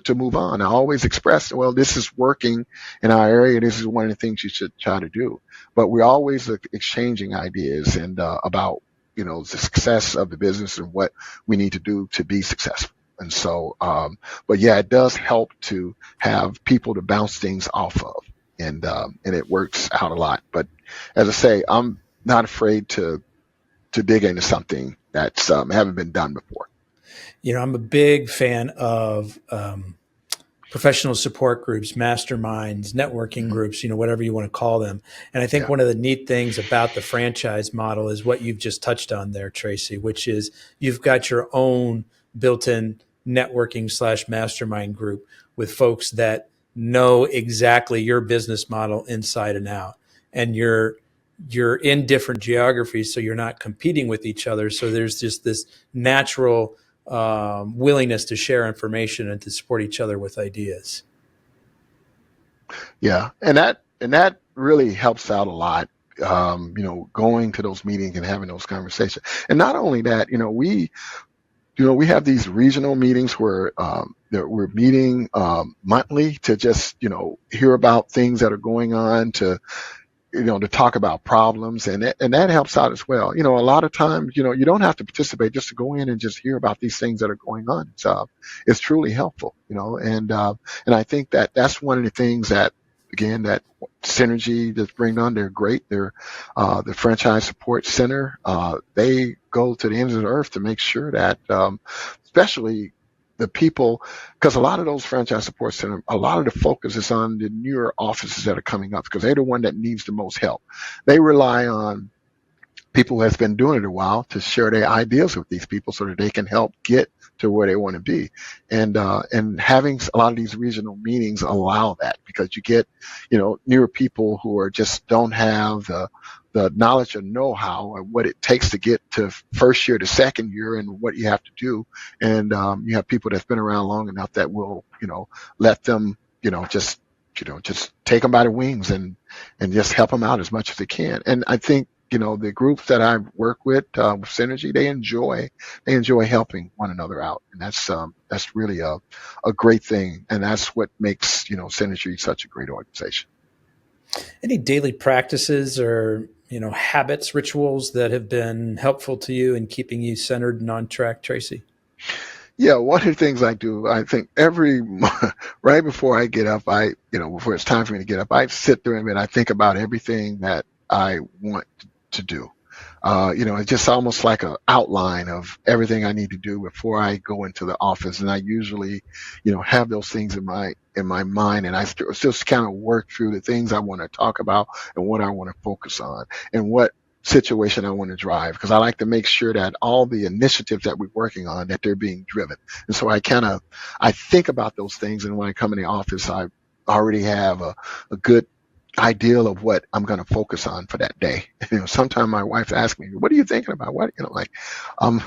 move on. I always express, well, this is working in our area. This is one of the things you should try to do. But we're always exchanging ideas and about the success of the business and what we need to do to be successful. And so, but yeah, it does help to have people to bounce things off of, and it works out a lot. But as I say, I'm not afraid to dig into something that's haven't been done before. I'm a big fan of professional support groups, masterminds, networking Hmm. groups, whatever you want to call them. And I think Yeah, one of the neat things about the franchise model is what you've just touched on there, Tracy, which is you've got your own built-in networking / mastermind group with folks that know exactly your business model inside and out. And you're in different geographies, so you're not competing with each other. So there's just this natural willingness to share information and to support each other with ideas. yeah, and that really helps out a lot. Going to those meetings and having those conversations, and not only that, we have these regional meetings where that we're meeting monthly to just hear about things that are going on, to talk about problems, and that helps out as well. A lot of times, you don't have to participate just to go in and just hear about these things that are going on. It's truly helpful, and I think that that's one of the things that, again, that synergy that's bring on. They're great. They're the franchise support center. They go to the ends of the earth to make sure that, especially the people, because a lot of those franchise support center, a lot of the focus is on the newer offices that are coming up because they're the one that needs the most help. They rely on people who has been doing it a while to share their ideas with these people so that they can help get to where they want to be. And having a lot of these regional meetings allow that, because you get, newer people who are just don't have the knowledge or know-how and what it takes to get to first year to second year and what you have to do. And you have people that's been around long enough that will, let them, just take them by the wings and just help them out as much as they can. And I think, the groups that I work with Synergy, they enjoy helping one another out, and that's really a great thing, and that's what makes Synergy such a great organization. Any daily practices or habits, rituals that have been helpful to you in keeping you centered and on track, Tracy? Yeah, one of the things I do, I think right before I get up, before it's time for me to get up, I sit there and I think about everything that I want to do. It's just almost like an outline of everything I need to do before I go into the office. And I usually, have those things in my mind, and I just kind of work through the things I want to talk about and what I want to focus on and what situation I want to drive, because I like to make sure that all the initiatives that we're working on, that they're being driven. And so I think about those things, and when I come in the office, I already have a good ideal of what I'm going to focus on for that day. Sometimes my wife asks me, "What are you thinking about?" What, like, I'm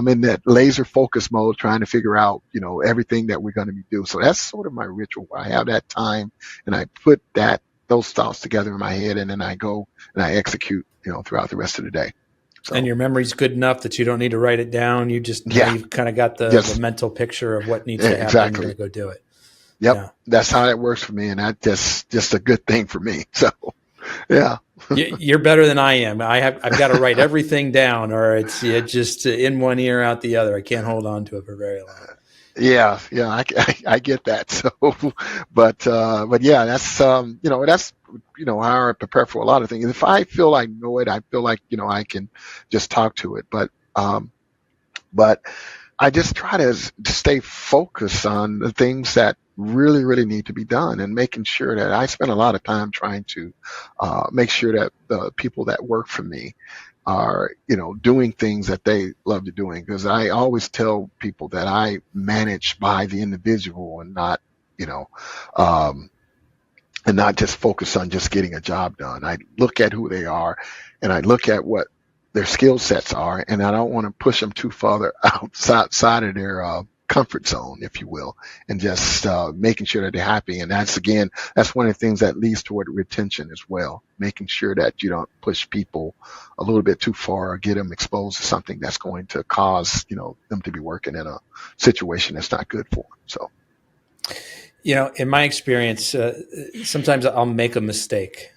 in that laser focus mode, trying to figure out, everything that we're going to be doing. So that's sort of my ritual. I have that time, and I put those thoughts together in my head, and then I go and I execute, throughout the rest of the day. And So your memory's good enough that you don't need to write it down. You just now yeah, you've kind of got the just mental picture of what needs to happen. You're going exactly. to go do it. Yep, Yeah. that's how it works for me, and that's just a good thing for me. So yeah. You're better than I am. I've got to write everything down, or it's just in one ear out the other. I can't hold on to it for very long. Yeah, I get that. So, but yeah, that's how I prepare for a lot of things. If I feel I know it, I feel like I can just talk to it. But I just try to stay focused on the things that really, really need to be done, and making sure that I spend a lot of time trying to make sure that the people that work for me are, doing things that they love to doing. Because I always tell people that I manage by the individual, and not, you know, um, and not just focus on just getting a job done. I look at who they are, and I look at what their skill sets are, and I don't want to push them too far outside of their comfort zone, if you will, and just making sure that they're happy. And that's one of the things that leads toward retention as well, making sure that you don't push people a little bit too far or get them exposed to something that's going to cause, them to be working in a situation that's not good for them. So. In my experience, sometimes I'll make a mistake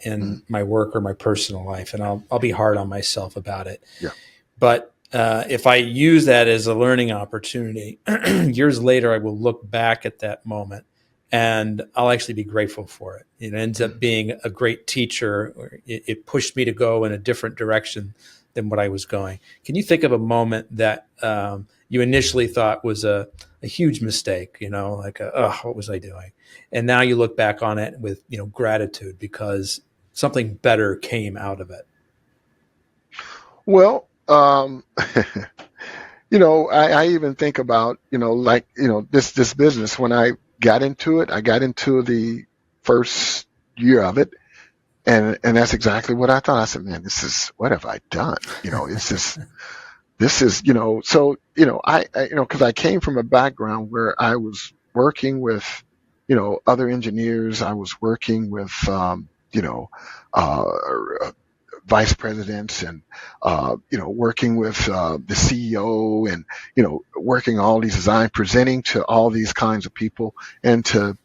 in my work or my personal life, and I'll be hard on myself about it. Yeah. But if I use that as a learning opportunity, years later, I will look back at that moment and I'll actually be grateful for it. It ends up being a great teacher. It pushed me to go in a different direction than what I was going. Can you think of a moment that you initially thought was a huge mistake, like, what was I doing? And now you look back on it with, gratitude because something better came out of it. Well, I even think about, this business. When I got into it, I got into the first year of it. And that's exactly what I thought. I said, man, what have I done? This is, cause I came from a background where I was working with, other engineers. I was working with, vice presidents and, working with the CEO and, working all these design, presenting to all these kinds of people, and to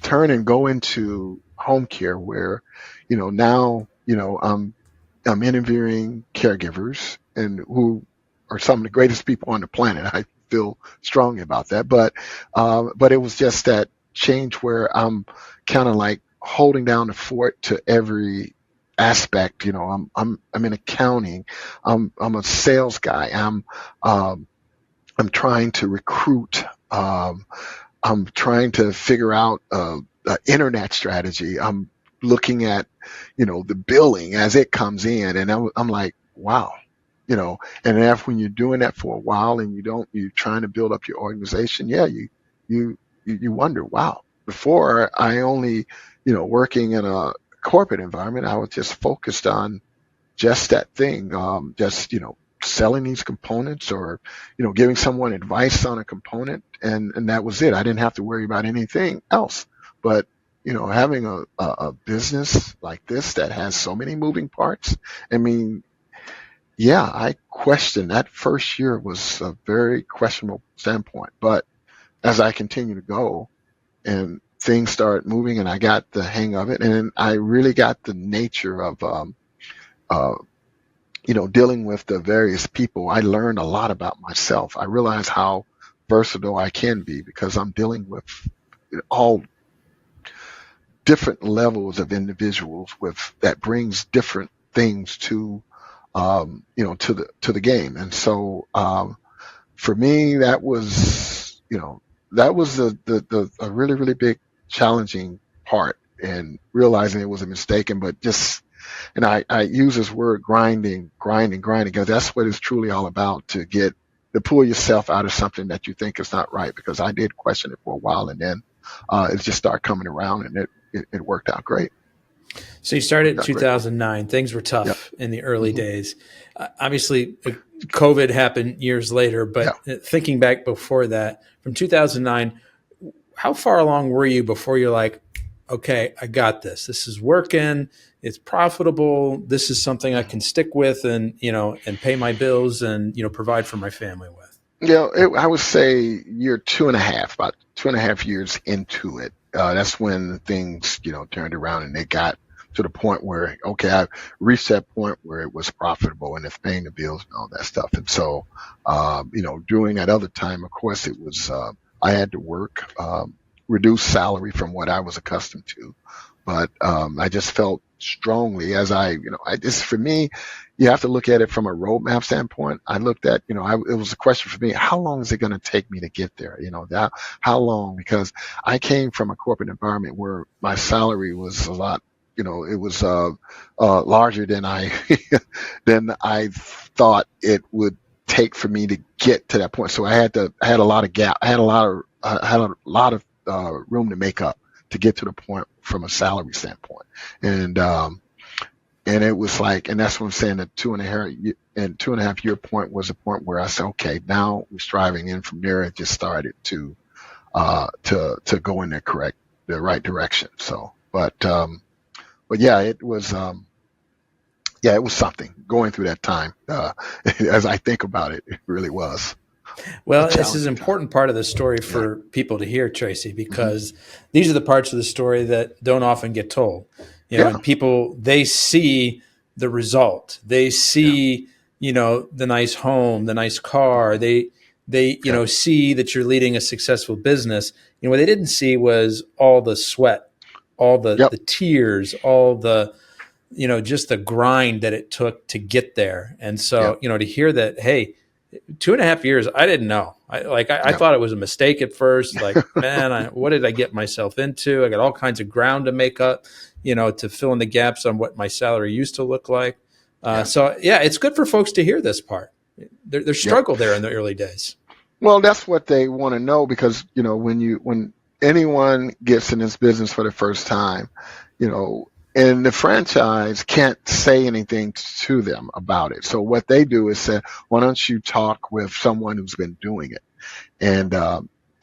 turn and go into home care where, now, I'm interviewing caregivers and who are some of the greatest people on the planet. I feel strongly about that. But it was just that change where I'm kind of like holding down the fort to every aspect. I'm in accounting. I'm a sales guy. I'm trying to recruit. I'm trying to figure out internet strategy. I'm looking at, the billing as it comes in, and I'm like, wow, and then when you're doing that for a while and you're trying to build up your organization, you wonder, wow. Before I only, working in a corporate environment, I was just focused on just that thing, selling these components or, giving someone advice on a component, and that was it. I didn't have to worry about anything else. But, having a business like this that has so many moving parts, I mean, yeah, I questioned that first year was a very questionable standpoint. But as I continue to go and things start moving and I got the hang of it, and I really got the nature of, dealing with the various people, I learned a lot about myself. I realized how versatile I can be because I'm dealing with all different levels of individuals that brings different things to, to the game. And so, for me, that was, a really, really big challenging part, and realizing it was a mistake, and I use this word grinding, because that's what it's truly all about, to pull yourself out of something that you think is not right, because I did question it for a while, and then it just started coming around, and it worked out great. So you started in 2009. Things were tough in the early days. Obviously, COVID happened years later, but thinking back before that, from 2009, how far along were you before you're like, okay, I got this. This is working. It's profitable. This is something I can stick with and pay my bills and, provide for my family with? I would say year 2.5, about 2.5 years into it. That's when things, turned around and it got to the point where, okay, I reached that point where it was profitable and it's paying the bills and all that stuff. And so, during that other time, of course, it was, I had to work, reduce salary from what I was accustomed to. But, I just felt strongly for me, you have to look at it from a roadmap standpoint. I looked at, it was a question for me, how long is it going to take me to get there? How long? Because I came from a corporate environment where my salary was a lot, it was, larger than than I thought it would take for me to get to that point. So I had a lot of gap. I had a lot of room to make up to get to the point from a salary standpoint. And, And it was like, and that's what I'm saying, the 2.5 year point was a point where I said, okay, now we're striving. And from there, it just started to go in the right direction. So, but yeah, it was something going through that time. As I think about it, it really was a Well, this is an challenging time. important part of the story Yeah. for people to hear, Tracy, Hmm. because these are the parts of the story that don't often get told. Yeah. And people, they see the result. They Yeah. see, the nice home, the nice car. They, Yep. see that you're leading a successful business. What they didn't see was all the sweat, all the Yep. the tears, all the, just the grind that it took to get there. And Yep. so, to hear that, hey, 2.5 years, I didn't know. I Yep. thought it was a mistake at first. Like, man, what did I get myself into? I got all kinds of ground to make up, to fill in the gaps on what my salary used to look like. Yeah. So yeah, it's good for folks to hear this part. There's Yep. struggle there in the early days. Well, that's what they want to know because, when anyone gets in this business for the first time, and the franchise can't say anything to them about it. So what they do is say, why don't you talk with someone who's been doing it? And,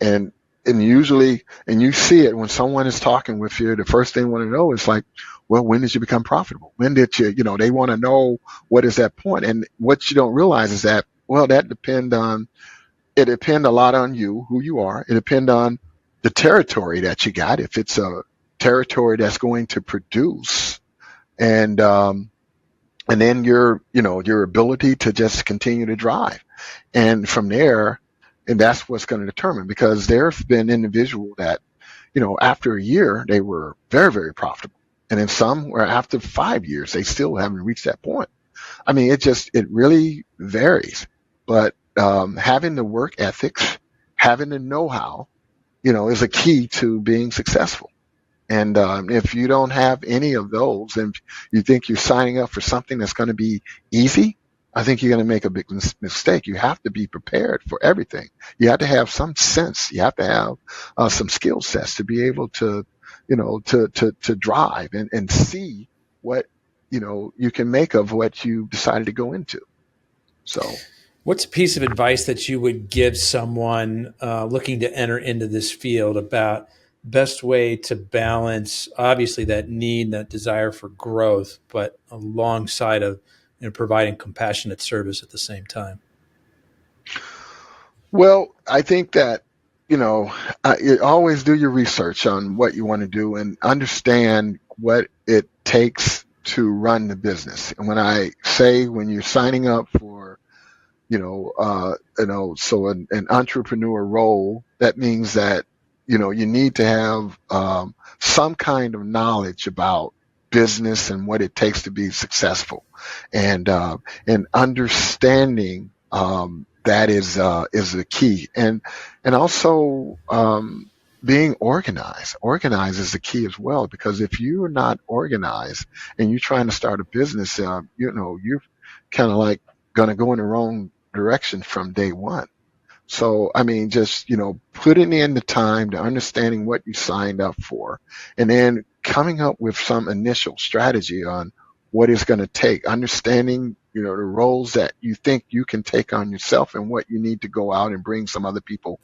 and, and usually, and you see it when someone is talking with you, the first thing they want to know is like, well, when did you become profitable? When did they want to know what is that point? And what you don't realize is that, well, it depends a lot on you, who you are. It depends on the territory that you got. If it's a territory that's going to produce, and and then your ability to just continue to drive, and from there, and that's what's going to determine. Because there's been individuals that after a year they were very, very profitable, and then some were after 5 years they still haven't reached that point. I mean, it really varies. But having the work ethics, having the know-how, is a key to being successful. And if you don't have any of those, and you think you're signing up for something that's going to be easy, I think you're going to make a big mistake. You have to be prepared for everything. You have to have some sense. You have to have some skill sets to be able to, to drive and see what, you can make of what you decided to go into. So. What's a piece of advice that you would give someone looking to enter into this field about best way to balance, obviously, that need, that desire for growth, but alongside of providing compassionate service at the same time? Well, I think that, you always do your research on what you want to do and understand what it takes to run the business. And when you're signing up for, so an entrepreneur role, that means that, you need to have some kind of knowledge about business and what it takes to be successful, and understanding that is the key, and also being organized. Organized is the key as well, because if you're not organized and you're trying to start a business, you're kind of like going to go in the wrong direction from day one. So, I mean, just, putting in the time to understanding what you signed up for, and then coming up with some initial strategy on what it's going to take, understanding, the roles that you think you can take on yourself and what you need to go out and bring some other people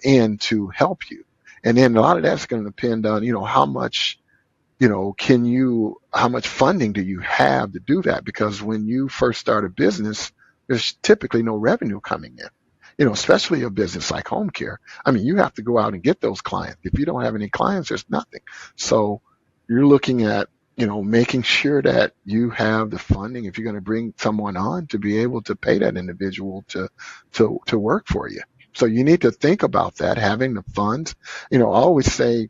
in to help you. And then a lot of that's going to depend on, how much, how much funding do you have to do that? Because when you first start a business, there's typically no revenue coming in, especially a business like home care. I mean, you have to go out and get those clients. If you don't have any clients, there's nothing. So you're looking at, making sure that you have the funding if you're going to bring someone on to be able to pay that individual to work for you. So you need to think about that, having the funds. I always say,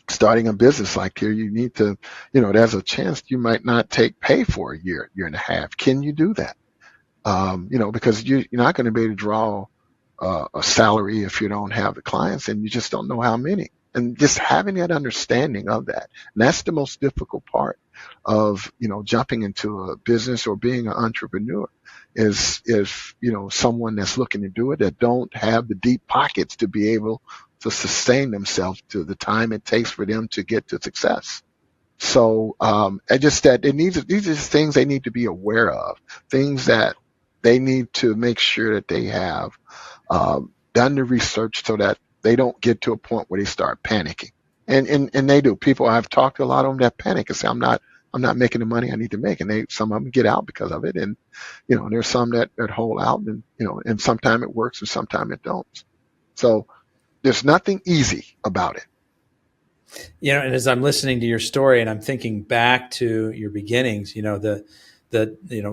starting a business like here, you need to, there's a chance you might not take pay for a year and a half. Can you do that? Because you're not going to be able to draw a salary if you don't have the clients, and you just don't know how many. And just having that understanding of that, and that's the most difficult part of jumping into a business or being an entrepreneur, is someone that's looking to do it that don't have the deep pockets to be able to sustain themselves to the time it takes for them to get to success. So I just that it needs these are just things they need to be aware of, things that they need to make sure that they have done the research so that they don't get to a point where they start panicking. And they do. People I've talked to a lot of them that panic and say I'm not making the money I need to make, and some of them get out because of it, and there's some that hold out, and and sometimes it works and sometimes it don't. So there's nothing easy about it. And as I'm listening to your story and I'm thinking back to your beginnings, the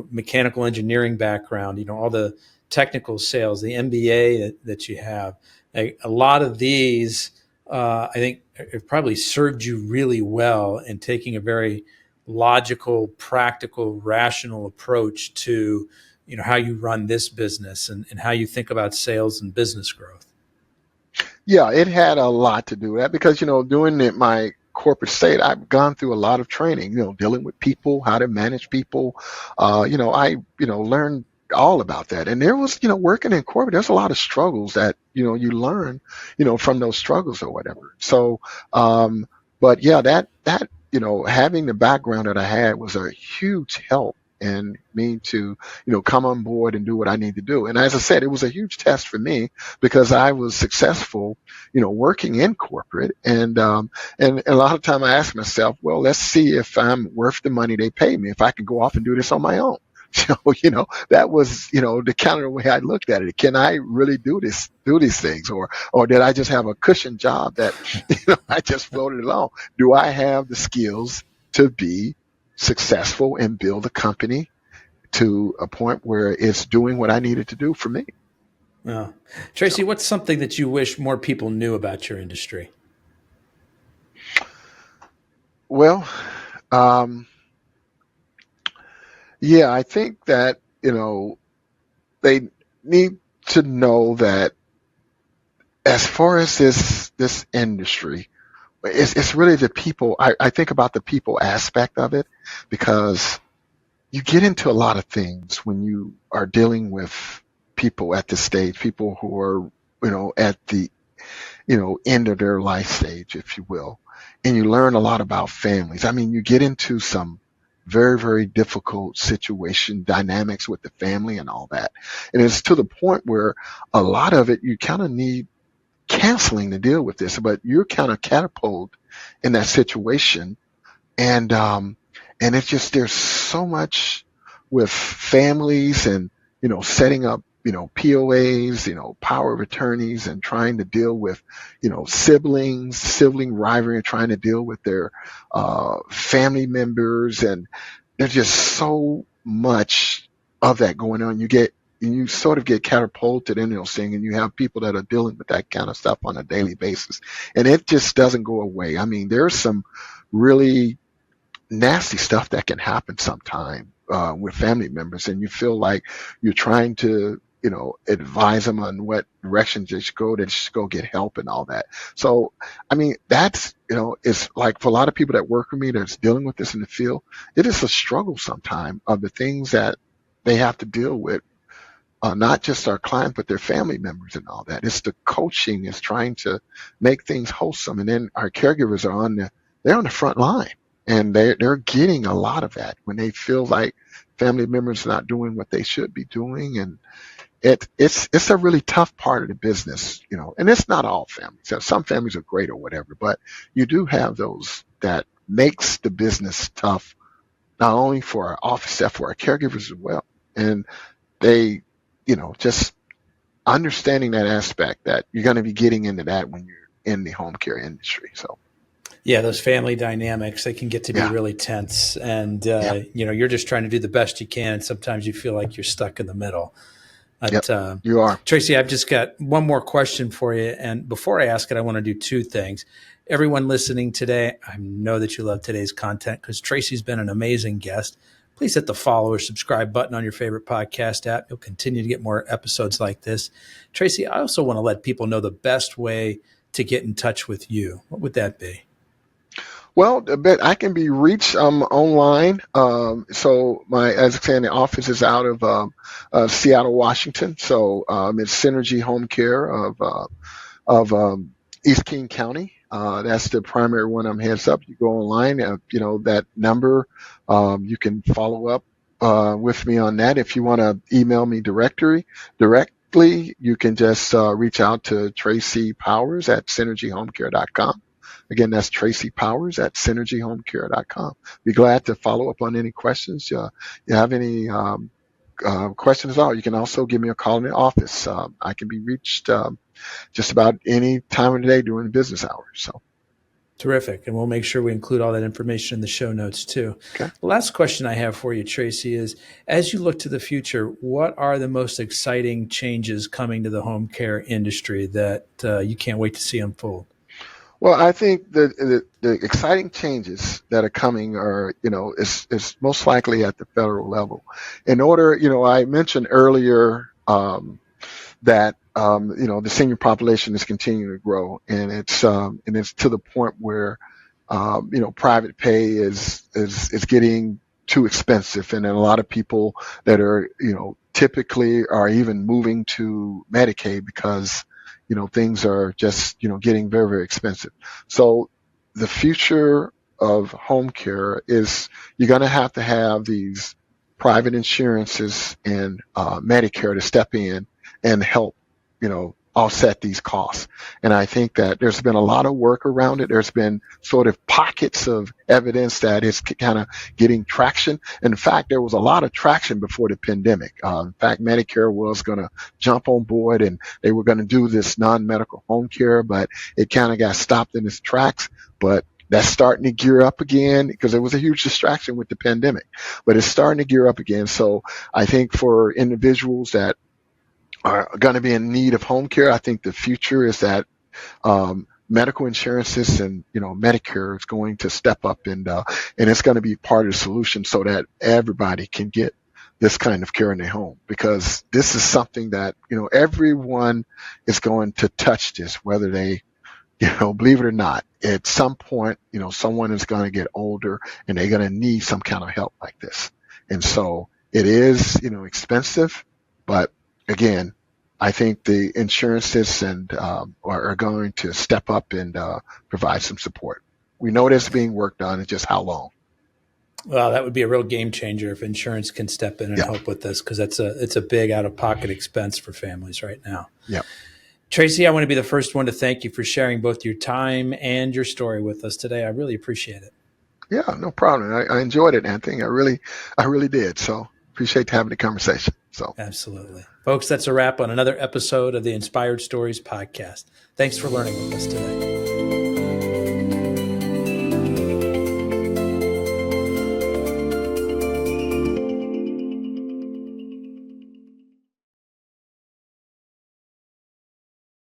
mechanical engineering background, all the technical sales, the MBA that you have, a lot of these, I think, have probably served you really well in taking a very logical, practical, rational approach to, how you run this business and how you think about sales and business growth. Yeah, it had a lot to do with that because, doing my corporate state, I've gone through a lot of training, dealing with people, how to manage people. I, learned all about that. And there was, working in corporate, there's a lot of struggles that, you learn, from those struggles or whatever. So, but yeah, that, having the background that I had was a huge help and me to, come on board and do what I need to do. And as I said, it was a huge test for me because I was successful, working in corporate. And a lot of time I ask myself, well, let's see if I'm worth the money they pay me, if I can go off and do this on my own. So, that was, the kind of way I looked at it. Can I really do these things? Or did I just have a cushion job that, I just floated along? Do I have the skills to be successful and build a company to a point where it's doing what I needed to do for me? Oh. Tracy, what's something that you wish more people knew about your industry? Well, um, yeah, I think that, they need to know that as far as this industry, it's really the people. I think about the people aspect of it because you get into a lot of things when you are dealing with people at this stage, people who are, at the, end of their life stage, if you will. And you learn a lot about families. I mean, you get into some very, very difficult situation dynamics with the family and all that. And it's to the point where a lot of it, you kind of need counseling to deal with this, but you're kind of catapulted in that situation. And it's just, there's so much with families and, setting up, POAs, power of attorneys and trying to deal with, sibling rivalry and trying to deal with their, family members. And there's just so much of that going on. You sort of get catapulted in those things and you have people that are dealing with that kind of stuff on a daily basis. And it just doesn't go away. I mean, there's some really nasty stuff that can happen sometime with family members, and you feel like you're trying to, advise them on what direction they should go get help and all that. So, I mean, that's, it's like for a lot of people that work with me that's dealing with this in the field, it is a struggle sometime of the things that they have to deal with. Not just our clients, but their family members and all that. It's the coaching is trying to make things wholesome. And then our caregivers they're on the front line. And they're getting a lot of that when they feel like family members are not doing what they should be doing. And it's a really tough part of the business, and it's not all families. So some families are great or whatever, but you do have those that makes the business tough, not only for our office staff, for our caregivers as well. And they, just understanding that aspect that you're going to be getting into that when you're in the home care industry. So. Yeah, those family dynamics, they can get to be Yeah. really tense. And, Yeah. you're just trying to do the best you can. Sometimes you feel like you're stuck in the middle. Yep. But, You are. Tracy, I've just got one more question for you. And before I ask it, I want to do two things. Everyone listening today, I know that you love today's content because Tracy's been an amazing guest. Please hit the follow or subscribe button on your favorite podcast app. You'll continue to get more episodes like this. Tracy, I also want to let people know the best way to get in touch with you. What would that be? Well, I can be reached online. So as I say, the office is out of Seattle, Washington. So it's Synergy Home Care of East King County. That's the primary one. I'm heads up. You go online, that number. You can follow up with me on that. If you want to email me directly, you can just reach out to Tracy Powers at synergyhomecare.com. Again, that's Tracy Powers at synergyhomecare.com. Be glad to follow up on any questions. You have any questions at all, you can also give me a call in the office. I can be reached just about any time of the day during business hours. So, Terrific. And we'll make sure we include all that information in the show notes too. okay. The last question I have for you, Tracy, is as you look to the future, what are the most exciting changes coming to the home care industry that you can't wait to see unfold? Well, I think the exciting changes that are coming are, is most likely at the federal level. In order, I mentioned earlier that the senior population is continuing to grow, and it's to the point where private pay is getting too expensive, and then a lot of people that are typically are even moving to Medicaid because things are just getting very, very expensive. So the future of home care is you're going to have these private insurances and Medicare to step in and help, offset these costs. And I think that there's been a lot of work around it. There's been sort of pockets of evidence that it's kind of getting traction. In fact, there was a lot of traction before the pandemic. In fact, Medicare was going to jump on board and they were going to do this non-medical home care, but it kind of got stopped in its tracks. But that's starting to gear up again because it was a huge distraction with the pandemic, but it's starting to gear up again. So I think for individuals that are going to be in need of home care, I think the future is that medical insurances and Medicare is going to step up and it's going to be part of the solution so that everybody can get this kind of care in their home, because this is something that everyone is going to touch this, whether they believe it or not. At some point, someone is going to get older and they're going to need some kind of help like this, and so it is expensive, but again, I think the insurances and are going to step up and provide some support. We know that's being worked on. It's just how long. Well, that would be a real game changer if insurance can step in and Yeah. help with this, because it's a big out of pocket expense for families right now. Yeah. Tracy, I want to be the first one to thank you for sharing both your time and your story with us today. I really appreciate it. Yeah, no problem. I enjoyed it, Anthony. I really did. So appreciate having the conversation. So Absolutely. Folks, that's a wrap on another episode of the Inspired Stories podcast. Thanks for learning with us today.